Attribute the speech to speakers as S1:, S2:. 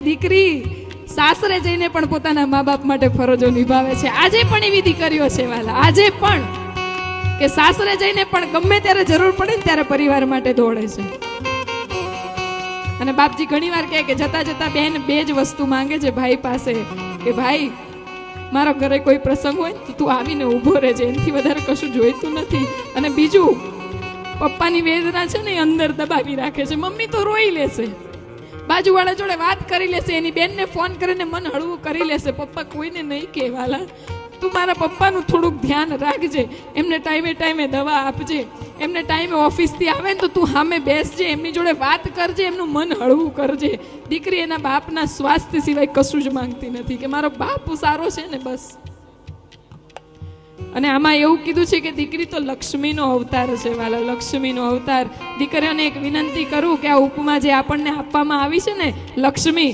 S1: દીકરી સાસરે જઈને પણ પોતાના મા બાપ માટે ફરજો નિભાવે છે. આજે પણ એવી દીકરીઓ છે વાલા, આજે પણ કે સાસરે જઈને પણ ગમે ત્યારે જરૂર પડે ને ત્યારે પરિવાર માટે દોડે છે. અને બાપજી ઘણીવાર કહે કે જતા જતા બેન બે જ વસ્તુ માંગે છે ભાઈ પાસે કે ભાઈ મારા ઘરે કોઈ પ્રસંગ હોય તો તું આવીને ઊભો રહેજે, એનાથી વધારે કશું જોઈતું નથી. અને બીજું, પપ્પાની વેદના છે ને એ અંદર દબાવી રાખે છે. મમ્મી તો રોઈ લેશે, બાજુવાળા જોડે વાત કરી લેશે, એની બેનને ફોન કરીને મન હળવું કરી લેશે. પપ્પા કોઈને નહીં કહેવાલા, તું મારા પપ્પાનું થોડુંક ધ્યાન રાખજે, એમને ટાઈમે ટાઈમે દવા આપજે, એમને ટાઈમે ઓફિસથી આવે ને તો તું સામે બેસજે, એમની જોડે વાત કરજે, એમનું મન હળવું કરજે. દીકરી એના બાપના સ્વાસ્થ્ય સિવાય કશું જ માંગતી નથી કે મારો બાપ સારો છે ને બસ. અને આમાં એવું કીધું છે કે દીકરી તો લક્ષ્મીનો અવતાર છે વાલા, લક્ષ્મીનો અવતાર. દીકરીઓને એક વિનંતી કરું કે આ ઉપમા જે આપણને આપવામાં આવી છે ને લક્ષ્મી,